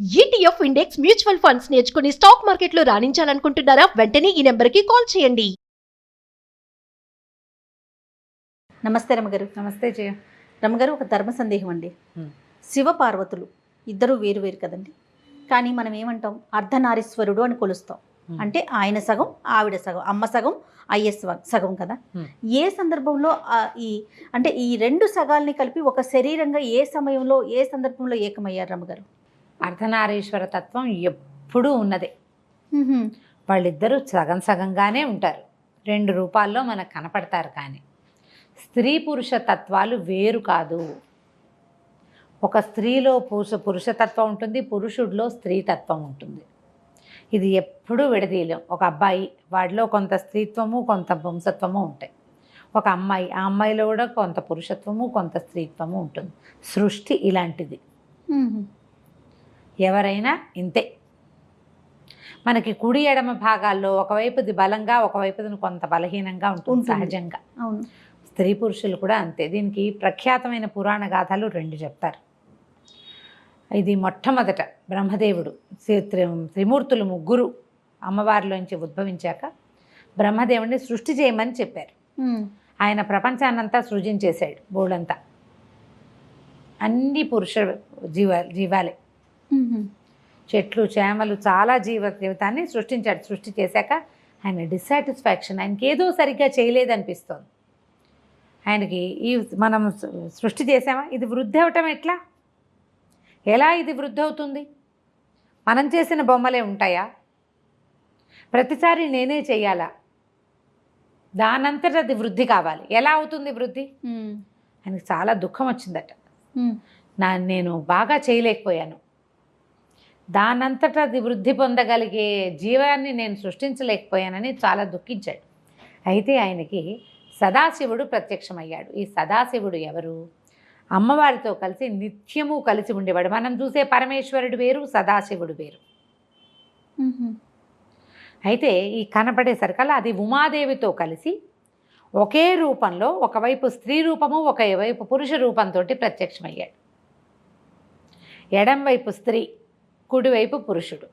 ETF index mutual funds నేర్చుకుని stock మార్కెట్లో రాణించాలనుకుంటున్నారా? వెంటనే ఈ నెంబర్కి కాల్ చేయండి. నమస్తే రమగారు. నమస్తే జయ. రమగారు, ఒక ధర్మ సందేహం అండి. శివ పార్వతులు ఇద్దరు వేరు వేరు కదండి, కానీ మనం ఏమంటాం, అర్ధనారీశ్వరుడు అని కొలుస్తాం. అంటే ఆయన సగం, ఆవిడ సగం, అమ్మ సగం, ఐఎస్ సగం కదా. ఏ సందర్భంలో ఈ రెండు సగాల్ని కలిపి ఒక శరీరంగా ఏ సమయంలో, ఏ సందర్భంలో ఏకమయ్యారు రమగారు? అర్ధనారీశ్వర తత్వం ఎప్పుడూ ఉన్నదే. వాళ్ళిద్దరూ సగం సగంగానే ఉంటారు, రెండు రూపాల్లో మనకు కనపడతారు. కానీ స్త్రీ పురుష తత్వాలు వేరు కాదు. ఒక స్త్రీలో పురుషతత్వం ఉంటుంది, పురుషుడిలో స్త్రీతత్వం ఉంటుంది. ఇది ఎప్పుడూ విడదీయలేం. ఒక అబ్బాయి, వాడిలో కొంత స్త్రీత్వము కొంత వంశత్వము ఉంటాయి. ఒక అమ్మాయి, ఆ అమ్మాయిలో కూడా కొంత పురుషత్వము కొంత స్త్రీత్వము ఉంటుంది. సృష్టి ఇలాంటిది. ఎవరైనా ఇంతే. మనకి కుడి ఎడమ భాగాల్లో ఒకవైపుది బలంగా, ఒకవైపుది కొంత బలహీనంగా ఉంటుంది సహజంగా. అవును. స్త్రీ పురుషులు కూడా అంతే. దీనికి ప్రఖ్యాతమైన పురాణ గాథలు రెండు చెప్తారు. ఇది మొట్టమొదట బ్రహ్మదేవుడు, త్రిమూర్తులు ముగ్గురు అమ్మవారిలోంచి ఉద్భవించాక బ్రహ్మదేవుడిని సృష్టి చేయమని చెప్పారు. ఆయన ప్రపంచాన్నంతా సృజించేశాడు. బోర్డంతా అన్ని పురుష జీవాలే, చెట్లు చేమలు చాలా జీవితాన్ని సృష్టించాడు. సృష్టి చేశాక ఆయన డిస్సాటిస్ఫాక్షన్, ఆయనకి ఏదో సరిగ్గా చేయలేదనిపిస్తోంది. ఆయనకి మనం సృష్టి చేసామా, ఇది వృద్ధి అవటం ఎట్లా, ఎలా ఇది వృద్ధి అవుతుంది? మనం చేసిన బొమ్మలే ఉంటాయా? ప్రతిసారి నేనే చెయ్యాలా? దానంతట అది వృద్ధి కావాలి, ఎలా అవుతుంది వృద్ధి? ఆయనకి చాలా దుఃఖం వచ్చిందట. నేను బాగా చేయలేకపోయాను, దానంతటా అది వృద్ధి పొందగలిగే జీవాన్ని నేను సృష్టించలేకపోయానని చాలా దుఃఖించాడు. అయితే ఆయనకి సదాశివుడు ప్రత్యక్షమయ్యాడు. ఈ సదాశివుడు ఎవరు? అమ్మవారితో కలిసి నిత్యము కలిసి ఉండేవాడు. మనం చూసే పరమేశ్వరుడు వేరు, సదాశివుడు వేరు. అయితే ఈ కనపడేసరికల్లా అది ఉమాదేవితో కలిసి ఒకే రూపంలో, ఒకవైపు స్త్రీ రూపము, ఒకవైపు పురుష రూపంతో ప్రత్యక్షమయ్యాడు. ఎడంవైపు స్త్రీ, కుడివైపు పురుషుడు,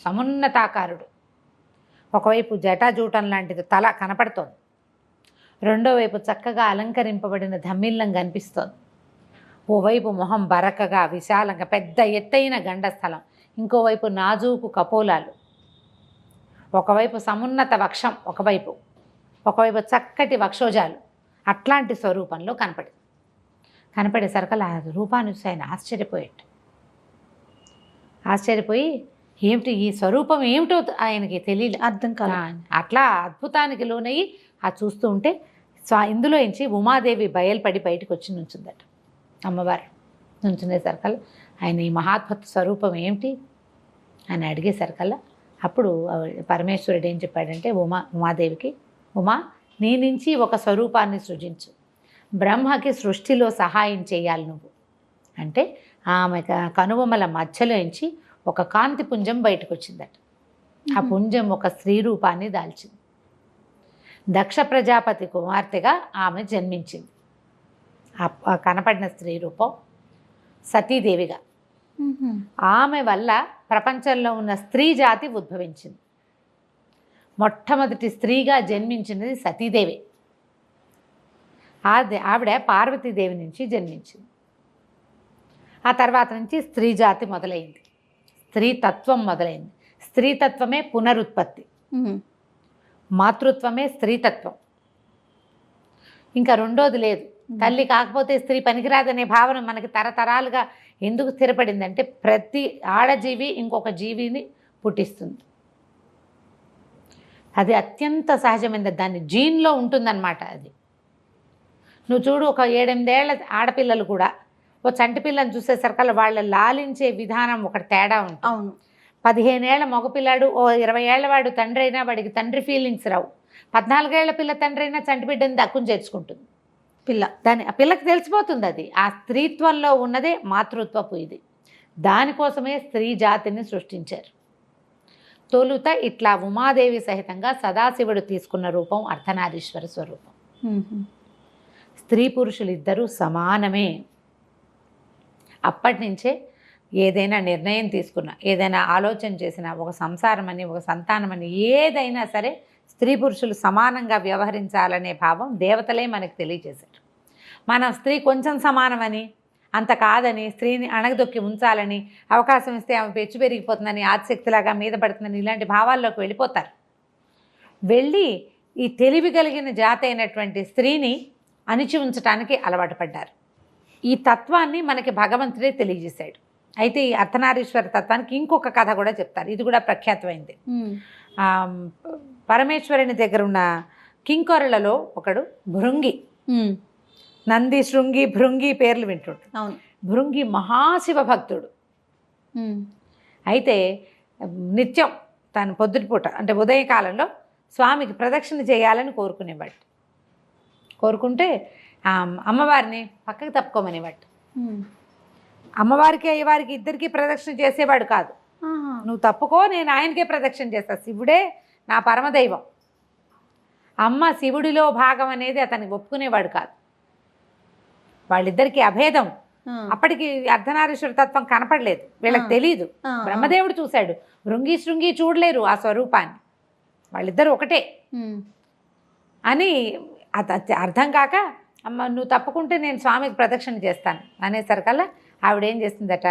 సమున్నతాకారుడు. ఒకవైపు జటాజూటం లాంటిది తల కనపడుతోంది, రెండో వైపు చక్కగా అలంకరింపబడిన ధమ్మిల్లం కనిపిస్తోంది. ఓవైపు మొహం బరకగా విశాలంగా పెద్ద ఎత్తైన గండస్థలం, ఇంకోవైపు నాజూకు కపోలాలు, ఒకవైపు సమున్నత వక్షం, ఒకవైపు చక్కటి వక్షోజాలు. అట్లాంటి స్వరూపంలో కనపడేసరికల్లా ఆ రూపాన్ని చూసి ఆయన ఆశ్చర్యపోయి ఏమిటి ఈ స్వరూపం ఏమిటో ఆయనకి తెలియదు, అర్థం కాదు. అట్లా అద్భుతానికి లోనయ్యి చూస్తూ ఉంటే ఇందులో నుంచి ఉమాదేవి బయలుపడి బయటకు వచ్చి నుంచుందట. అమ్మవారు నుంచునేసరికల్లా ఆయన ఈ మహాద్భుత స్వరూపం ఏమిటి అని అడిగేసరికల్లా అప్పుడు పరమేశ్వరుడు ఏం చెప్పాడంటే, ఉమాదేవికి, ఉమా, నీ నుంచి ఒక స్వరూపాన్ని సృజించు, బ్రహ్మకి సృష్టిలో సహాయం చేయాలి నువ్వు అంటే, ఆమె కనుబొమ్మల మధ్యలో నుంచి ఒక కాంతి పుంజం బయటకు వచ్చిందట. ఆ పుంజం ఒక స్త్రీ రూపాన్ని దాల్చింది. దక్ష ప్రజాపతి కుమార్తెగా ఆమె జన్మించింది. ఆ కనపడిన స్త్రీ రూపం సతీదేవిగా. ఆమె వల్ల ప్రపంచంలో ఉన్న స్త్రీ జాతి ఉద్భవించింది. మొట్టమొదటి స్త్రీగా జన్మించినది సతీదేవి. ఆవిడ పార్వతీదేవి నుంచి జన్మించింది. ఆ తర్వాత నుంచి స్త్రీ జాతి మొదలైంది, స్త్రీతత్వం మొదలైంది. స్త్రీతత్వమే పునరుత్పత్తి, మాతృత్వమే స్త్రీతత్వం. ఇంకా రెండోది లేదు. తల్లి కాకపోతే స్త్రీ పనికిరాదనే భావన మనకి తరతరాలుగా ఎందుకు స్థిరపడిందంటే, ప్రతి ఆడజీవి ఇంకొక జీవిని పుట్టిస్తుంది. అది అత్యంత సహజమైనది, దాన్ని జీన్లో ఉంటుందన్నమాట. అది నువ్వు చూడు, ఒక 7-8 ఏళ్ల ఆడపిల్లలు కూడా ఓ చంటి పిల్లని చూసేసరికల్లా వాళ్ళ లాలించే విధానం ఒకటి తేడా ఉంటుంది. అవును. 15 ఏళ్ల మగపిల్లాడు, ఓ 20 ఏళ్ల వాడు తండ్రి అయినా వాడికి తండ్రి ఫీలింగ్స్ రావు. 14 ఏళ్ల పిల్ల తండ్రి అయినా చంటి బిడ్డని దక్కుని చేర్చుకుంటుంది ఆ పిల్లకి తెలిసిపోతుంది. అది ఆ స్త్రీత్వంలో ఉన్నదే మాతృత్వపు ఇది. దానికోసమే స్త్రీ జాతిని సృష్టించారు. తొలుత ఇట్లా ఉమాదేవి సహితంగా సదాశివుడు తీసుకున్న రూపం అర్ధనారీశ్వర స్వరూపం. స్త్రీ పురుషులు ఇద్దరూ సమానమే. అప్పటి నుంచే ఏదైనా నిర్ణయం తీసుకున్నా, ఏదైనా ఆలోచన చేసినా, ఒక సంసారం అని, ఒక సంతానం అని, ఏదైనా సరే స్త్రీ పురుషులు సమానంగా వ్యవహరించాలనే భావం దేవతలే మనకు తెలియజేశారు. మన స్త్రీ కొంచెం సమానమని, అంత కాదని, స్త్రీని అణగదొక్కి ఉంచాలని, అవకాశం ఇస్తే ఆమె పెచ్చు పెరిగిపోతుందని, ఆదిశక్తిలాగా మీద పడుతుందని, ఇలాంటి భావాల్లోకి వెళ్ళిపోతారు. వెళ్ళి ఈ తెలివి కలిగిన జాతి అయినటువంటి స్త్రీని అణిచి ఉంచడానికి అలవాటు పడ్డారు. ఈ తత్వాన్ని మనకి భగవంతుడే తెలియజేశాడు. అయితే ఈ అర్ధనారీశ్వర తత్వానికి ఇంకొక కథ కూడా చెప్తారు. ఇది కూడా ప్రఖ్యాతమైంది. పరమేశ్వరుని దగ్గర ఉన్న కింకొరలలో ఒకడు భృంగి. నంది, శృంగి, భృంగి పేర్లు వింటుంటాడు. అవును. భృంగి మహాశివ భక్తుడు. అయితే నిత్యం తను పొద్దుటిపూట అంటే ఉదయకాలంలో స్వామికి ప్రదక్షిణ చేయాలని కోరుకునేవాడు. కోరుకుంటే అమ్మవారిని పక్కకి తప్పుకోమనేవాడు. అమ్మవారికి అయ్యవారికి ఇద్దరికి ప్రదక్షిణ చేసేవాడు కాదు. నువ్వు తప్పుకో, నేను ఆయనకే ప్రదక్షిణ చేస్తా, శివుడే నా పరమదైవం. అమ్మ శివుడిలో భాగం అనేది అతనికి ఒప్పుకునేవాడు కాదు. వాళ్ళిద్దరికీ అభేదం. అప్పటికి అర్ధనారీశ్వర తత్వం కనపడలేదు, వీళ్ళకి తెలీదు. బ్రహ్మదేవుడు చూశాడు, భృంగి శృంగి చూడలేరు ఆ స్వరూపాన్ని, వాళ్ళిద్దరు ఒకటే అని అర్థం కాక, అమ్మ నువ్వు తప్పుకుంటే నేను స్వామికి ప్రదక్షిణ చేస్తాను అనేసరికల్లా ఆవిడేం చేస్తుందట,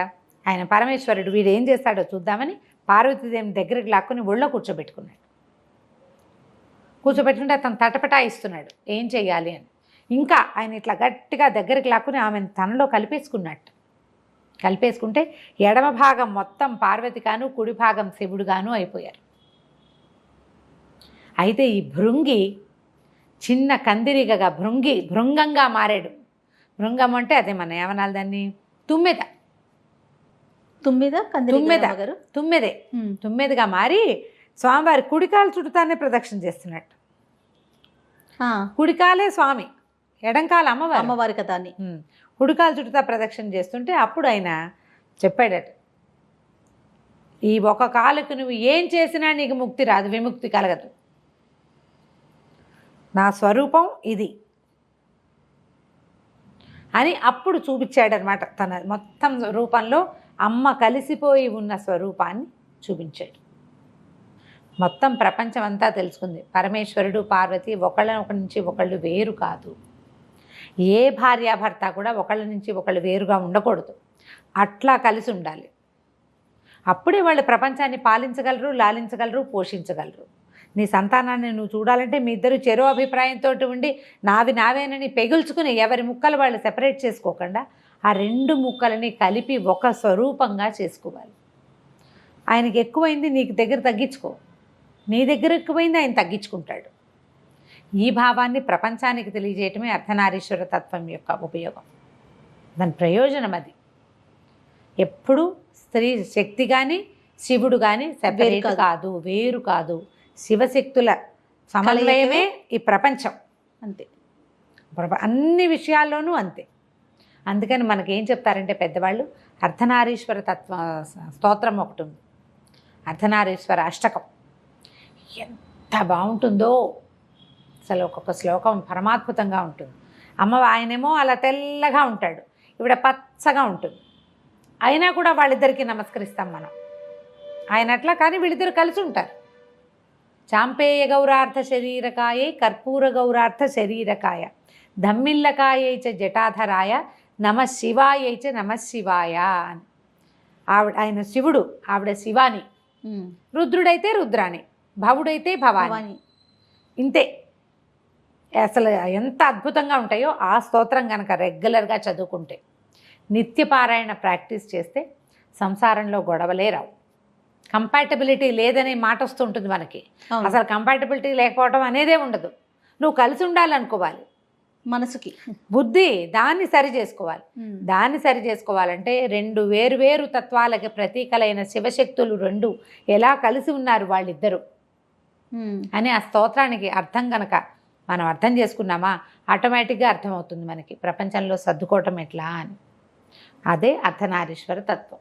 ఆయన పరమేశ్వరుడు వీడు ఏం చేస్తాడో చూద్దామని పార్వతీదేవిని దగ్గరికి లాక్కుని ఒళ్ళో కూర్చోబెట్టుకున్నాడు. కూర్చోబెట్టుకుంటే అతను తటపటాయిస్తున్నాడు ఏం చెయ్యాలి అని. ఇంకా ఆయన ఇట్లా గట్టిగా దగ్గరికి లాక్కుని ఆమెను తనలో కలిపేసుకున్నట్టు. కలిపేసుకుంటే ఎడమ భాగం మొత్తం పార్వతిగాను, కుడి భాగం శివుడుగాను అయిపోయారు. అయితే ఈ భృంగి చిన్న కందిరిగగా భృంగంగా మారాడు. భృంగం అంటే అదే మన ఏమనాలి దాన్ని, తుమ్మెదగా మారి స్వామివారి కుడికాలు చుడుతానే ప్రదక్షిణ చేస్తున్నట్టు. కుడికాలే స్వామి, ఎడంకాలు అమ్మవారి కదా అని కుడికాలు చుడుతా ప్రదక్షిణ చేస్తుంటే అప్పుడు ఆయన చెప్పాడట, ఈ ఒక కాలుకు నువ్వు ఏం చేసినా నీకు ముక్తి రాదు, విముక్తి కలగదు. నా స్వరూపం ఇది అని అప్పుడు చూపించాడనమాట. తన మొత్తం రూపంలో అమ్మ కలిసిపోయి ఉన్న స్వరూపాన్ని చూపించాడు. మొత్తం ప్రపంచం అంతా తెలుసుకుంది పరమేశ్వరుడు పార్వతి ఒకళ్ళ నుంచి ఒకళ్ళు వేరు కాదు. ఏ భార్యాభర్త కూడా ఒకళ్ళ నుంచి ఒకళ్ళు వేరుగా ఉండకూడదు, అట్లా కలిసి ఉండాలి. అప్పుడే వాళ్ళు ప్రపంచాన్ని పాలించగలరు, లాలించగలరు, పోషించగలరు. నీ సంతానాన్ని నువ్వు చూడాలంటే మీ ఇద్దరు చెరో అభిప్రాయంతో ఉండి నావి నావేనని పెగుల్చుకుని ఎవరి ముక్కలు వాళ్ళు సెపరేట్ చేసుకోకుండా ఆ రెండు ముక్కలని కలిపి ఒక స్వరూపంగా చేసుకోవాలి. ఆయనకి ఎక్కువైంది నీకు దగ్గర తగ్గించుకో, నీ దగ్గర ఎక్కువైంది ఆయన తగ్గించుకుంటాడు. ఈ భావాన్ని ప్రపంచానికి తెలియజేయటమే అర్ధనారీశ్వర తత్వం యొక్క ఉపయోగం, దాని ప్రయోజనం అది. ఎప్పుడు స్త్రీ శక్తి కానీ శివుడు కానీ సెపరేట్ కాదు, వేరు కాదు. శివశక్తుల సమన్వయమే ఈ ప్రపంచం, అంతే. అన్ని విషయాల్లోనూ అంతే. అందుకని మనకేం చెప్తారంటే పెద్దవాళ్ళు, అర్ధనారీశ్వర స్తోత్రం ఒకటి ఉంది, అర్ధనారీశ్వర అష్టకం. ఎంత బాగుంటుందో అసలు, ఒక్కొక్క శ్లోకం పరమాద్భుతంగా ఉంటుంది. ఆయనేమో అలా తెల్లగా ఉంటాడు, ఇవిడ పచ్చగా ఉంటుంది. అయినా కూడా వాళ్ళిద్దరికీ నమస్కరిస్తాం మనం. ఆయన అట్లా, కానీ వీళ్ళిద్దరు కలిసి ఉంటారు. చాంపేయ గౌరార్థ శరీరకాయ, కర్పూర గౌరార్థ శరీరకాయ, ధమ్మిల్లకాయ చ జటాధరాయ, నమ శివాయ చ నమ శివాయ అని. ఆయన శివుడు, ఆవిడ శివాని. రుద్రుడైతే రుద్రాణి, భవుడైతే భవాని. ఇంతే. అసలు ఎంత అద్భుతంగా ఉంటాయో ఆ స్తోత్రం కనుక రెగ్యులర్గా చదువుకుంటే, నిత్యపారాయణ ప్రాక్టీస్ చేస్తే సంసారంలో గొడవలే రావు. కంపాటబిలిటీ లేదనే మాట వస్తుంటుంది మనకి. అసలు కంపాటబిలిటీ లేకపోవడం అనేదే ఉండదు. నువ్వు కలిసి ఉండాలనుకోవాలి, మనసుకి బుద్ధి దాన్ని సరి చేసుకోవాలి. దాన్ని సరి చేసుకోవాలంటే రెండు వేరు తత్వాలకి ప్రతీకలైన శివశక్తులు రెండు ఎలా కలిసి ఉన్నారు వాళ్ళిద్దరూ అని ఆ స్తోత్రానికి అర్థం కనుక మనం అర్థం చేసుకున్నామా, ఆటోమేటిక్గా అర్థమవుతుంది మనకి ప్రపంచంలో సర్దుకోవటం ఎట్లా అని. అదే అర్ధనారీశ్వర తత్వం.